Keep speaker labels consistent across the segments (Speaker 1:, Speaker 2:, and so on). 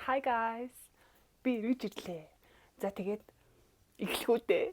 Speaker 1: Hi guys. Би ирж ирлээ. За тэгээд эхлэхүүдээ.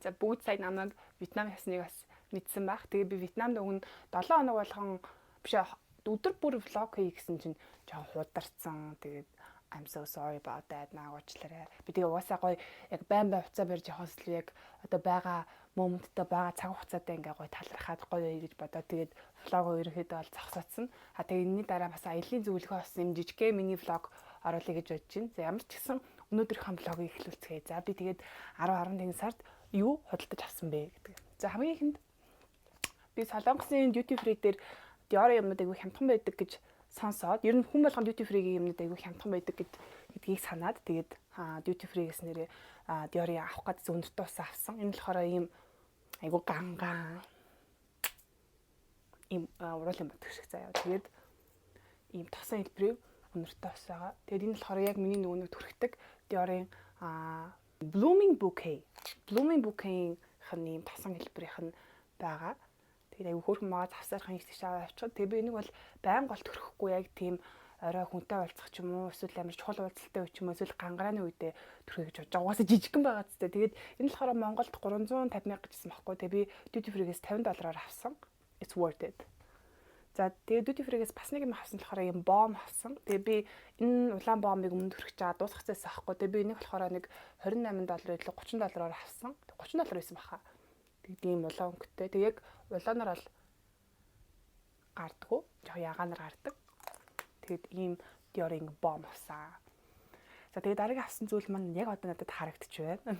Speaker 1: За бүгд сайн намайг Вьетнам ясныг бас мэдсэн байх. Тэгээд би Вьетнамд өгнө 7 хоног болгон биш өдөр бүр влог хий гэсэн чинь жоохон хударсан. Тэгээд I'm so sorry about that наагуучлаарай. Би тэгээ угаасаа гоё яг байн хуцаа барьж явахаас л яг одоо байгаа моменттой байгаа цаг хугацаатай ингээ гоё талархаад гоё гэж бодоод тэгээд влогоо ерөөхдөө бол зогсоодсон. Тэгээ энэний дараа бас аялын зөвлөгөө бас юм жижигхэн мини влог оруулъя гэж бодож байна. За ямар ч гэсэн өнөөдрийнхөө влогийг эхлүүлцгээе. За би тэгээд 10-11 сард юу худалдаж авсан бэ гэдэг. За хамгийн ихэнд би Солонгосын duty free дээр Dior юмнууд айгүй хямдхан байдаг гэж сонсоод ер нь хүн болгон duty free-гийн юмнууд айгүй хямдхан байдаг гэдгийг санаад тэгээд duty free-гээс нэрээ Dior-ыг авах гэж өнөртөө ус авсан. Энэ болохоор ийм айгүй ганган ийм уруулын бодох шиг заяа. Тэгээд ийм тосон хэлбэрийг өнөртөө ус байгаа. Тэгээд энэ болохоор яг миний нөгөө төрхтөг Dior-ын Blooming Bouquet. Blooming Bouquet-ийн ийм тосон хэлбэрийнх нь байгаа. Тэгээд аюу хөөрхөн маа завсархан ихсэж аваад авчихад тэгээ би энийг бол байнга гол төрөхгүй яг тийм орой хүнтэй уулзах ч юм уу эсвэл амар чухал уулзалтай үе ч юм уу эсвэл гангарааны үедээ төрөхэй гэж бодож байгаа. Угаасаа жижигхэн байгаа ч гэдэг. Тэгээд энэ болохоор Монголд 350 мянга гэжсэн байхгүй. Тэгээ би duty free-гээс $50 авсан. It's worth it. За тэгээ duty free-гээс бас нэг юм авсан болохоор юм бом авсан. Тэгээ би энэ улаан бомбыг өмнө төрөх чаа дуусгахцээс авахгүй. Тэгээ би энийг болохоор нэг $28 илүү $30 авсан. $30 байсан баха. Тэгээд ийм улаан өнгөтэй. Тэг яг улаанаар бол гардаггүй. Яг ягаанаар гардаг. Тэгээд ийм Dior-ын бом авсан. За тэгээд дараагийн авсан зүйл маань яг одоо надад харагдчих байна.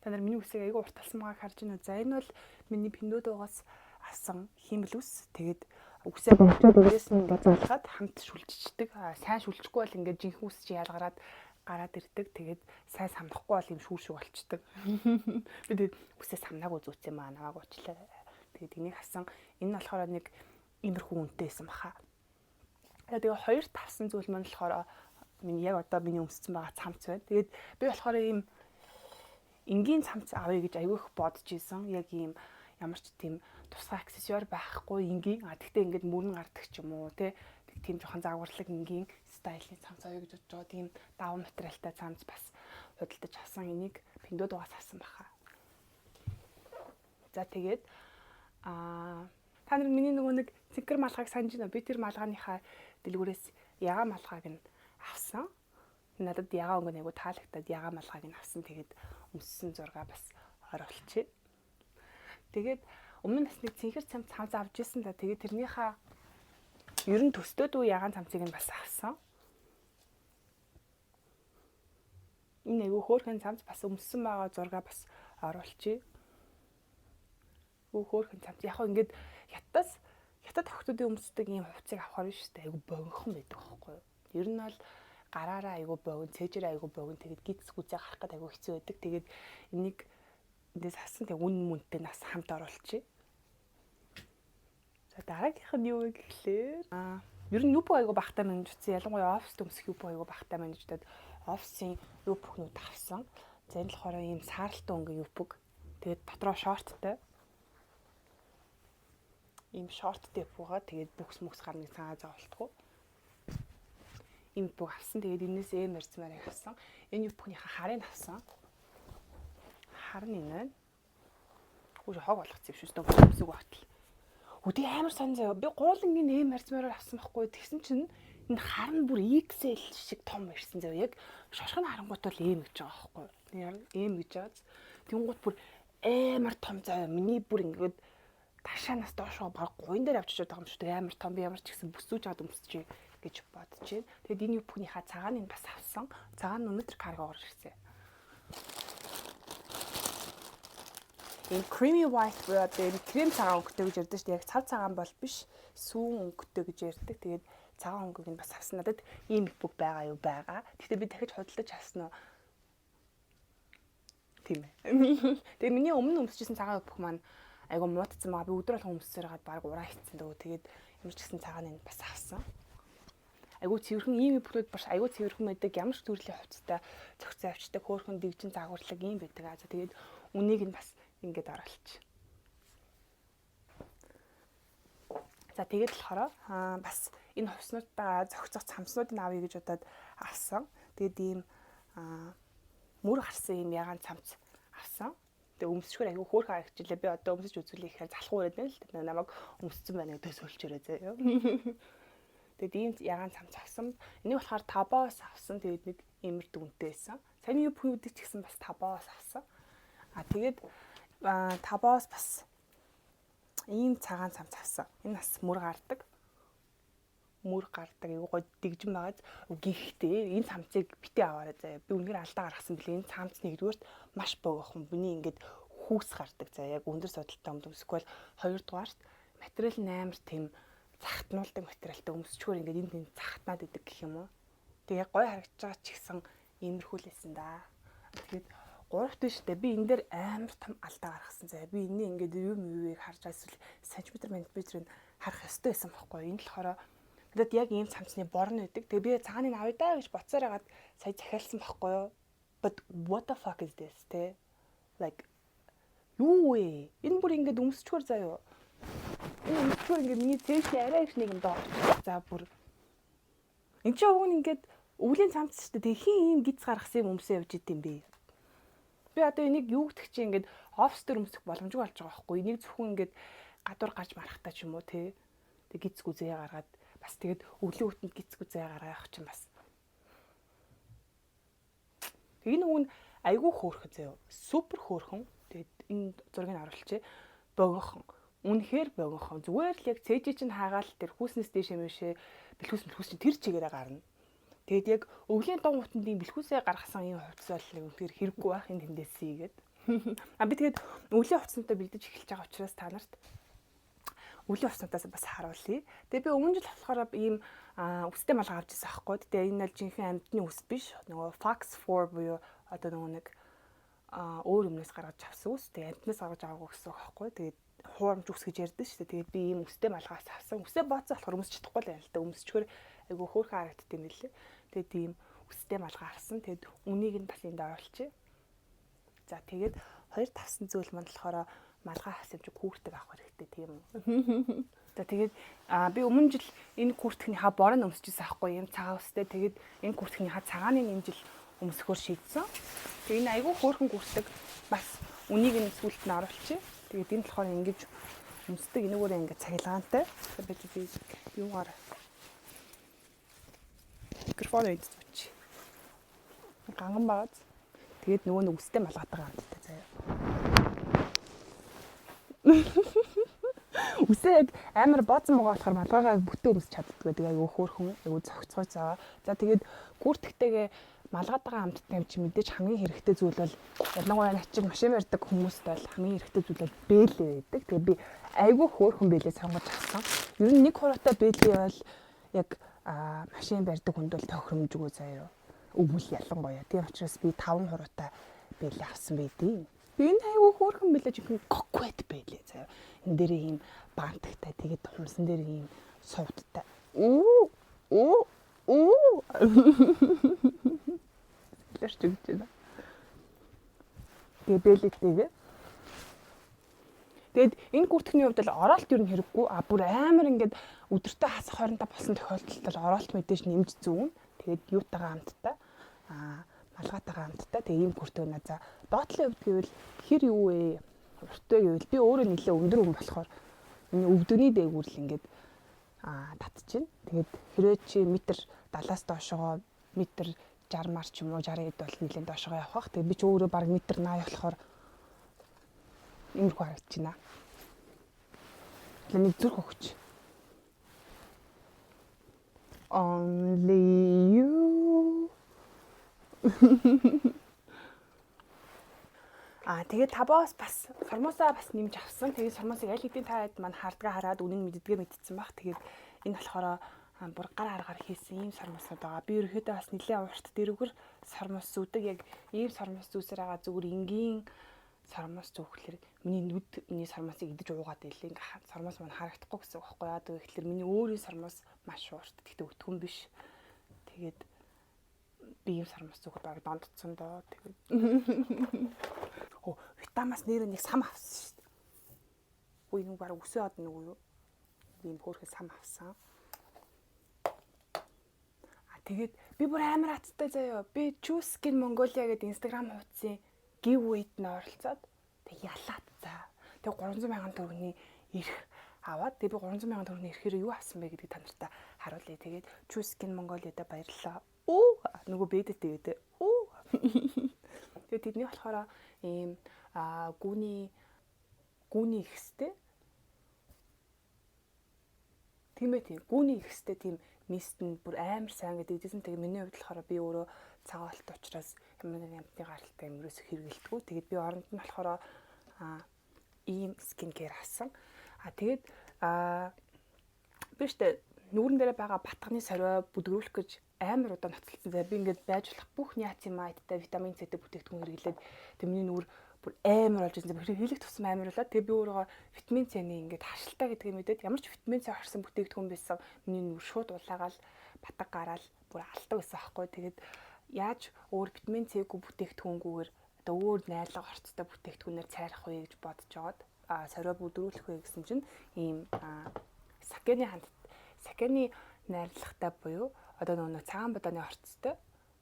Speaker 1: Та нар миний үсийг айгүй урталсан байгааг харж байна уу? За энэ бол миний Pinduoduo-гоос авсан химэл ус. Тэгээд үсээ богцоод үрээс нь базаалахад хамт шүлжчихдэг. Сайн шүлжихгүй бол ингээд жинхэнэ үс чи ялгараад гараад ирдэг. Тэгээд сайн самнахгүй бол юм шүүр шиг болчдөг. Би тэгээд үсээ самнаагүй зүүцсэн маа намайг уучлаа. Тэгээд энийг хасан энэ нь болохоор нэг иймэрхүү үнэтэйсэн баха. Тэгээд хоёр тавсан зүйл маань болохоор миний яг одоо миний өмссөн байгаа цамц байна. Тэгээд би болохоор ийм энгийн цамц авъя гэж аявих бодож исэн. Яг ийм ямар ч тийм тусгай аксессуар байхгүй энгийн. Тэгтээ ингээд мөрөн гардаг ч юм уу те. Тийм жоохон загварлаг энгийн стайлын цамц авъя гэж бодож байгаа. Тийм даван материалтай цамц бас худалдаж авсан. Энийг Pinduoduo-гоос авсан баха. За тэгээд та нар миний нөгөө нэг цэнхэр малгайг санаж байна. Би тэр малгааныхаа дэлгүүрээс ягаан малгайг нь авсан. Надад ягаан өнгө айгу таалагдаад ягаан малгайг нь авсан. Тэгээд өмссөн зураг бас оруулчихъя. Тэгээд өмнө нь бас нэг цэнхэр цамц авч ирсэн да. Тэгээд тэрнийхээ ер нь төстөөд үе ягаан цамцыг нь бас авсан. Энэ айгу хөөрхөн цамц бас өмссөн байгаа зураг бас оруулчихъя. Хөөрхөн цамц. Яг хөө ингээд хятад охтуудын өмсдөг ийм хувцсыг авахар биш үү? Айгу богинохон байдаг аахгүй юу? Ер нь бол гараараа айгу богино, цээжээрээ айгу богино. Тэгээд гидс гүзээ гарах гэдэг айгу хэцүү байдаг. Тэгээд энийг эндээс авсан. Тэгээд үн мөнтэй нас хамт оруулчихъя. За дараагийнх нь юу вэ гэхлээр ер нь юб айгу багтаа менеж утсан. Ялангуяа оффист өмсөх юб айгу багтаа менеждээд офисын юб бүхнүүд авсан. За энэ болохоор ийм сааралтай өнгө юбг. Тэгээд дотроо шорттой. Ийм шорт дэп байгаа. Тэгээд бүкс гарныг цагаа зовлтгүй. Ийм бүх авсан. Тэгээд энэс мэрцмэрийг авсан. Энэ бүхнийхээ харыг авсан. Хар нь энэ. Хөөе хог болгоцсон юм шүү дээ. Бүсэг багтал. Үгүй амар сан заяа. Би гуулангийн мэрцмэрээр авсан байхгүй. Тэгсэн чинь энэ хар нь бүр XL шиг том ирсэн заяа. Яг шошгоны харангуут бол гэж байгаа байхгүй. Гэж байгаа. Тэнгуут бүр амар том заяа. Миний бүр ингээд ташаанаас доошоо баг гуйн дээр авчиж байгаа юм шүү дээ. Амар том би ямар ч гэсэн бүсүүж аваад өмсөж гэж бодож байна. Тэгээд энэ бүхнийхээ цагаан нь бас авсан. Цагаан нь өнөөдөр карго орж ирсэн. Энэ creamy white буюу энэ крем цагаан өнгөтэй гэж ярьдаг шүү дээ. Яг цав цагаан бол биш, сүүн өнгөтэй гэж ярьдаг. Тэгээд цагаан өнгөг нь бас авсан. Надад ийм бүг байгаа юу байгаа. Гэхдээ би дахиж худалдаж авсан уу? Тийм ээ. Тэгээд миний өмнө өмсөжсэн цагаан бүг маань айгу муудсан байгаа. Би өдөр болгон өмсөөр хагаад баг ураа хийцэн дөө. Тэгээд ямар ч гэсэн цагаан нь бас авсан. Айгу цэвэрхэн ийм бүхнүүд бас айгу цэвэрхэн байдаг. Ямар ч төрлийн хувцастай зохицоо авчдаг. Хөөрхөн дэгжин загварлаг ийм байдаг. За тэгээд үнийг нь бас ингээд оруулчих. За тэгээд болохоор бас энэ хувцснуудаа зохицох цамцнуудыг авъя гэж удаад авсан. Тэгээд ийм мөр гарсан ийм ягаан цамц авсан. Тэгээ өмсчгөр аягүй хөөрхөн харагчлаа. Би одоо өмсөж үзүүлээ гэхээр залхуу ирээд байна л дээ. Намайг өмссөн байна гэдэг сөөлчөрөө заяа. Тэгээд ийм ягаан цамц авсан. Энийг болохоор Табоос авсан. Тэгээд нэг иймэр дүнтэй байсан. Сайн юу пүүдэг ч гэсэн бас Табоос авсан. Тэгээд Табоос бас ийм цагаан цамц авсан. Энэ бас мөр гардаг. Аюу гой дэгжин байгааз. Гэхдээ энэ цамцыг битээ аваарай заяа. Би үнээр алдаа гаргасан билээ. Энэ цамц нэгдүгээрт маш богинохон. Бүний ингээд хүүс гардаг заяа. Яг өндөр содолтой өмсгөл хоёрдугаарт материал нь амар тийм захтнуулдаг материалтай өмсчгөр ингээд энэ захтнаад идэг гэх юм уу. Тэг яг гой харагдаж байгаа ч гэсэн иймэрхүүлсэн да. Тэгээд гуравт биш үү? Би энэ дээр амар том алдаа гаргасан заяа. Би энэний ингээд юу харж эсвэл сантиметр миллиметрийг харах ёстой байсан байхгүй. Энэ болохоор тэгээд яг ийм цамцны борн байдаг. Тэгээ би цагааныг авъя даа гэж боцоор хагаад сая захиалсан байхгүй юу? But what the fuck is this те? Like юу вэ? Энэ бүр ингээд өмсчгөр заяа. Энэ өмсчгөр ингээд миний цэвшний арай их нэг юм доо. За бүр энэ ч уг нь ингээд өвлийн цамц шүү дээ. Тэгээ хин ийм гиз гаргасан юм өмсөө явж идэм бэ. Би одоо энийг юу гэдэг чи ингээд офс дээр өмсөх боломжгүй болж байгаа байхгүй. Энийг зөвхөн ингээд гадуур гарч марахтаа ч юм уу те. Тэг гиз гүзээ гаргаад бас тэгээд өвлийн үтэнд гиз гүзээ гаргах чинь бас. Энэ хүн айгүй хөөрхөн заяа. Супер хөөрхөн. Тэгээд энэ зургийг оруулчих. Богинохон. Үнэхээр богинохон. Зүгээр л яг цээжи чинь хаагаал тэр хүүснээс дээшээ мэшээ бэлхүүс чинь тэр чигээрээ гарна. Тэгээд яг өвлийн дон утанд ийм бэлхүүсээ гаргасан ийм хувцас бол нэг үнэхээр хэрэггүй байх энэ тэндээсээ гээд. Би тэгээд өвлийн хувцсантай бэлдэж эхэлж байгаа учраас та нарт өвлийн хувцснуудаас бас харуулъя. Тэгээд би өмнө жил болохоор ийм үстэй малгай авч ирсэн аахгүй. Тэгээд энэ бол жинхэнэ амьтны үс биш. Нөгөө Fox 4 буюу одоо нөгөө нэг өөр өмнөөс гаргаж авсан үс. Тэгээд амьтнаас гаргаж аваагүй гэсэн үг аахгүй. Тэгээд хуурамч үс гэж ярьдэн шүү дээ. Тэгээд би ийм үстэй малгайс авсан. Үсээ бооцоо болохоор өмсч чадахгүй л юм л да. Өмсчгөр айгу хөөрхөн харагддаг юм лээ. Тэгээд ийм үстэй малгай авсан. Тэгээд үнийг нь бас энд оруулчих. За тэгээд хоёр тавсан зүйл маань болохоор малгай хасаж хүүртэг авах хэрэгтэй тийм үү. За тэгээд би өмнө жил энэ хүүртгэхнийхаа борон өмсчихсэн аахгүй юм цагаан үстэй. Тэгээд энэ хүүртгэхнийхаа цагааны энэ жил өмсөхөөр шийдсэн. Тэгээд энэ айгүй хөөрхөн хүүртэг бас үнийг нь сүлд нь оруулчих. Тэгээд энэ болохоор ингэж өмсдөг энэгээр ингэ цахилгаантай. Тэгээд би юугаар микрофон эдэлж ганган багаз. Тэгээд нөгөө нэг үстэй малгатайгаа амттай заяа. Үсээ амар бооцсон байгаа болохоор малгайгаа бүтэн өмсч чаддаг гэдэг айгүй хөөрхөн айгүй зохицгой цаа. За тэгээд гүртгтэйгээ малгайтайгаа хамт тавьж мэдээж хамгийн хэрэгтэй зүйл бол ялангуяа начиг машин барьдаг хүмүүст бол хамгийн хэрэгтэй зүйл бол бэлээ байдаг. Тэгээд би айгүй хөөрхөн бэлээ сонгож авсан. Ер нь нэг хураатай бэлээ бол яг машин барьдаг хүнд бол тохиромжгүй заяа. Өвөл ялангуяа. Тийм учраас би 5 хураатай бэлээ авсан байдیں۔ Би энэ айгүй хөөрхөн бэлээ жинхэнэ коквет бэлээ заяа. Энэ дээр ийм бантагтай тэгээд хумсан дээр ийм сувдтай. Лэрч гэж байна. Тэгээ бэлээтэйгээ. Тэгэд энэ гүртгэний хувьд л оролт юу н хэрэггүй. Бүр амар ингээд өдөртөө хасах хоорондоо болсон тохиолдолд л оролт мэдээж нэмж зүүн. Тэгээд юутайгаа хамттай малгайтайгаа хамттай тэгээ ийм гүртэг байна. За доотлын хувьд гэвэл хэр юу вэ? Урттай гэвэл би өөрөө нэлээ өндөр хүн болохоор миний өвдөгний дээгүүр л ингээд татчихна. Тэгээд хэрвээ чи метр 70-аас доошогоо метр 60 мар ч юм уу 60 хэд бол нэлээд доошогоо явах. Тэгээд би ч өөрөө баг метр 80 болохоор иймэрхүү харагдчихна. Нэг зүрх өгч. Only you. Тэгээд Табоос бас формосоо бас нэмж авсан. Тэгээд формосыг аль хэдийн та хэд маань хардгаа хараад үнэн мэддгээ мэдсэн баг. Тэгээд энэ болохоор бүр гар аргаар хийсэн ийм сормосод байгаа. Би ерөөхдөө бас нэлээд урт дэрвгэр сормос зүүдэг. Яг ийм сормос зүүсээр байгаа зүгээр энгийн сормос зүүхлэр миний нүд миний сормосыг идэж уугаад ийлээ. Ингээ сормос маань харагдахгүй гэсэн үг байхгүй яа. Тэгэхээр миний өөрийн сормос маш урт. Тэгтээ өтгөн биш. Тэгээд би ийм сормос зүүхэд баг дондцсон доо. Тэгээд витаминаас нэр нэг сам авсан шүү дээ. Үгүй нэг баг өсөө од нэг юу. Ийм хөөрхөн сам авсан. Тэгээд би бүр амар хацтай заяа. Би Choose Skin Mongolia гэдэг Instagram хуудсын giveaway-д нь оролцоод тэг ялаад за. Тэг 300 мянган төгрөгийн ирэх аваад тэг би 300 мянган төгрөгийн ирэхээр юу авсан бэ гэдгийг та нартай харуулъя. Тэгээд Choose Skin Mongolia-да баярлалаа. Нөгөө бэдэт тэгээд тэгээд тэдний болохоор ийм гүүний ихстэй тийм гүүний ихстэй тийм мист нь бүр амар сайн гэдэг дэсэн. Тэгээд миний хувьд болохоор би өөрөө цагаан алт учраас ямар нэгэн амтны гаралтай юмрээс хэрэгэлдэггүй. Тэгээд би оронд нь болохоор ийм скин кэр авсан. Тэгээд би штэ нүүрэн дээр байгаа батганы сорой бүдгөрүүлэх гэж амар удаа ноцолсон. Би ингээд байж болох бүх ниацимайттай витамин С-тэй бүтээгдэхүүн хэрэглээд миний нүүр бүр амар болж ирсэн. Хийлэг тусам амар болоод тэгээ би өөрөө витамин С-ний ингээд харшилтаа гэдгийг мэдээд ямар ч витамин С орсон бүтээгдэхүүн байсан миний нүүр шууд улаагаал батг гараал бүр алдаг байсан аахгүй. Тэгээд яаж өөр витамин С-гүй бүтээгдэхүүнгүүгээр одоо өөр найрлага орцтой бүтээгдэхүүнээр цайрах вэ гэж бодож жоод сорой бүдрүүлэх вэ гэсэн чинь ийм сакены найрлагатай буюу одоо нөгөө цагаан баданы орцтой.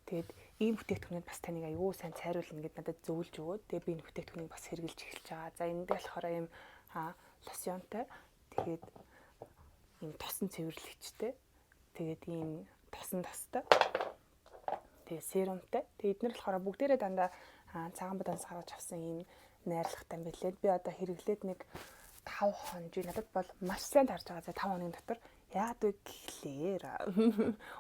Speaker 1: Тэгээд ийм бүтээгдэхүүнүүд бас таныг аюу сайн цайруулна гэдээ надад зөвлөж өгөөд тэгээд би энэ бүтээгдэхүүнийг бас хэрэглэж эхэлж байгаа. За энэ дээр болохоор ийм лосьонтой тэгээд ийм тосон цэвэрлэгчтэй тэгээд ийм тосон тостой тэгээд серумтай. Тэгээд эдгээр болохоор бүгдээрээ дандаа цагаан баданаас гаргаж авсан ийм найрлагатай юм билээ. Би одоо хэрэглээд нэг 5 хоног надад бол маш сайн тарж байгаа. За 5 хоногийн дотор яад вэ гэхлээр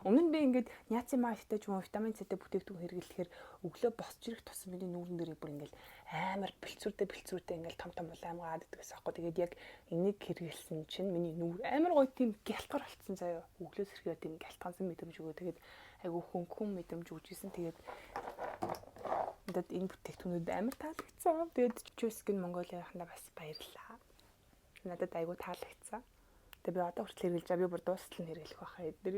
Speaker 1: өмнө нь би ингээд ниацимайттай ч юм уу витамин С-тэй бүтээгдэхүүн хэрэглэхээр өглөө босч ирэх тусам миний нүүрэн дээр бүр ингээд амар бэлцүүртэй ингээд том улаамгаа аддаг гэсэн аахгүй. Тэгээд яг энийг хэрэглэсэн чинь миний нүүр амар гоё тийм гялтгар болцсон заяа. Өглөөс ирэхээр тийм гялтгансан мэдрэмж өгөө. Тэгээд айгу хөнгөн мэдрэмж өгчээсэн. Тэгээд надад энэ бүтээгдэхүүнүүд амар таалагдсан. Тэгээд Choose Skin Mongolia-хандаа бас баярлалаа. Надад айгу таалагдсан. Тэгээ би одоо хүртэл хэрэглэж байгаа. Би бүр дуустал нь хэрэглэх байхаа эдгээр.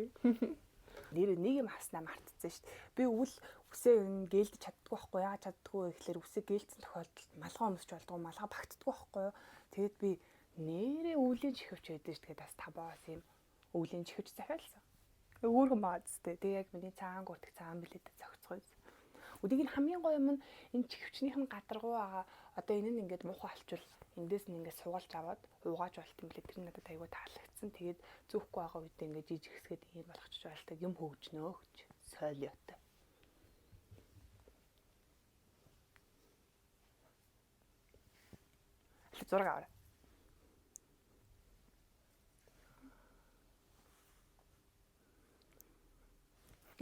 Speaker 1: Нэр нэг юм хаснаа мартчихсан шүү дээ. Би үсээ гээлдэж чаддгүй байхгүй. Яагаад чаддгүй вэ гэхээр үсээ гээлдсэн тохиолдолд малгай өмсч болдгоо, малгай багтдаггүй байхгүй юу. Тэгээд би нэрээ өвлийн чихвч байдаг шүү дээ. Tas табаас юм өвлийн чихвч захиалсан. Өөрхөн баазтэй. Тэгээ яг миний цагаан гутг цагаан билетэд зохицгоо. Өдийг нь хамгийн гоё юм нь энэ чихвчнийх нь гадаргуу байгаа. Одоо энэ нь ингээд муухай алчвал эндээс нь ингээд суулж аваад угааж болт юм билээ. Тэр нь надад айгүй таалагдсан. Тэгээд зүүхгүй байгаа үедээ ингээд жижиг хэсгээд ийм болгочих байлтаг юм хөгжнөө гэж сойлиотой. Зураг аваа.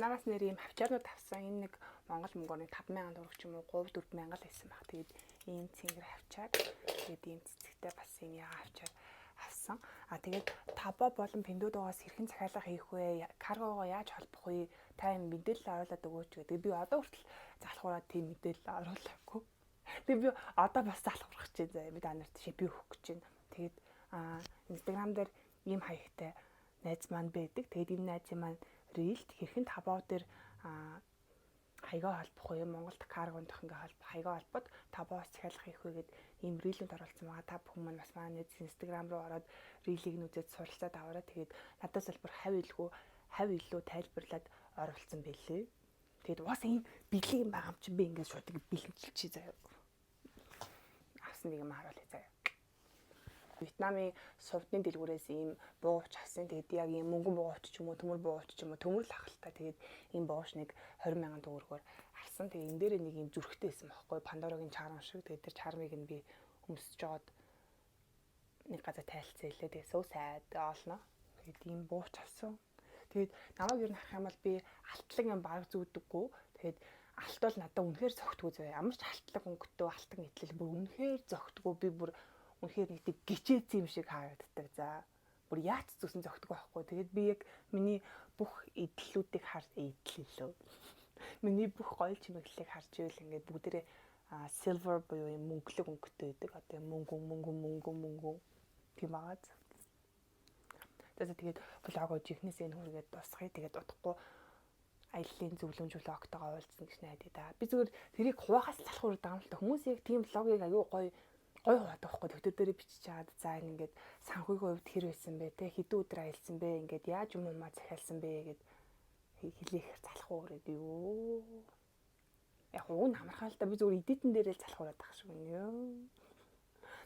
Speaker 1: Намаас нэр ийм хавчаарнууд авсан. Энэ нэг Монгол мөнгөний 5,000 төгрөг ч юм уу 3-4,000 л байсан баг. Тэгээд ийм цэнгэр хавчаар тэгээд ийм цэцэгтэй бас ийм яга хавчаар авсан. Тэгээд Таба болон Pinduoduo-гоос хэрхэн захиалга хийх вэ? Каргогоо яаж холбох вэ? Та юм мэдээлэл оруулаад өгөөч гэдэг. Би одоо хүртэл залхуураад тийм мэдээлэл оруулаагүй. Тэгээд би одоо бас залхуурах гэж байна. Би та нарт шипи өгөх гэж байна. Тэгээд Instagram дээр ийм хаягтай найз маань байдаг. Тэгээд энэ найзын маань Reelt хэрхэн Taobao дээр хаягаа холбох вэ? Монголд каргондох ингээ хаягаа холбоод Taobao-с захиалга хийх вэ гэд ийм Reel-үүд оруулсан байгаа. Та бүхэн маань бас манай Instagram руу ороод Reel-ийг нь үзээд суралцаад аваарай. Тэгээд надаас л бүр хав илүү тайлбарлаад оруулсан байлээ. Тэгээд уус ийм бэлэг юм байгаа юм чинь би ингээ шууд бэлэмжилчихье заяа. Авсан нэг юм харуулъя заяа. Вьетнамын сувдны дэлгүүрээс ийм бууч авсан. Тэгээд яг ийм мөнгөн бууч ч юм уу, төмөр бууч ч юм уу, төмөр л ахaltaа. Тэгээд ийм бууч нэг 20,000 төгрөгөөр авсан. Тэгээд энэ дээр нэг ийм зүрхтэй байсан байхгүй. Пандорогийн чарам шиг. Тэгээд тэр чармыг нь би өмсөж жоод нэг газар тайлцсан хэлээ. Тэгээд суу сайд олно. Тэгээд ийм бууч авсан. Тэгээд намайг юу нах юм бол би алтлаг юм баг зүүддэггүй. Тэгээд алт бол надад үнэхээр зөгтгөө зөө. Ямар ч алтлаг өнгөтэй алтан итлэл бүр үнэхээр зөгтгөө. Би бүр үнэхээр нэг гिचээц юм шиг харагддаг. За бүр яац зүсэн зөгтгөө байхгүй. Тэгээд би яг миний бүх эдлүүдийг эдлэлөө. Миний бүх гоё чимэглэлийг харж ивэл ингээд бүгдээрээ silver буюу юм мөнгөлөг өнгөтэй байдаг. Одоо мөнгөн тийм байгаа. Тэгээд влогоо жихнээс энэ хүргээд дуусгая. Тэгээд удахгүй аяллаа зөвлөмж влогтойгоо уулзсан гэж найдаа да. Би зүгээр тэрийг хуваахаас залхуур байгаа юм л та. Хүмүүс яг тийм влогийг аюу гоё хуваад байхгүй төвтөр дээр бичиж чаад за ингээд санхүүгийн хувьд хэр байсан бэ те хэдэн өдөр аялсан бэ ингээд яаж юм захиалсан бэ гэд хэлээх залхуу өрөөд юу. Яг уг нь амархан л да би зүгээр эдитэн дээрээ л залхуураад байгаа шиг байна ёо.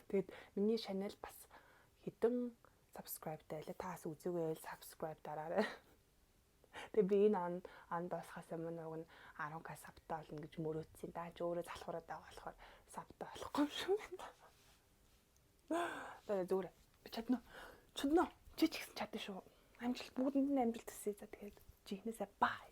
Speaker 1: Тэгээд миний channel бас хэдэн subscribe-тай лээ. Таас үзээгүй байл subscribe дараарай. Тэгээд би энэ анд болохоос өмнө уг нь 10k subтай болно гэж мөрөөдсөн. Дааж өөрөө залхуураад байгаа болохоор subтай болохгүй юм шүү. Тэгээд зүгээр чадна. Чи ч ихсэн чадна шүү. Амжилт бүгдэнд нь амжилт хүсье за тэгээд жихнээсээ баа.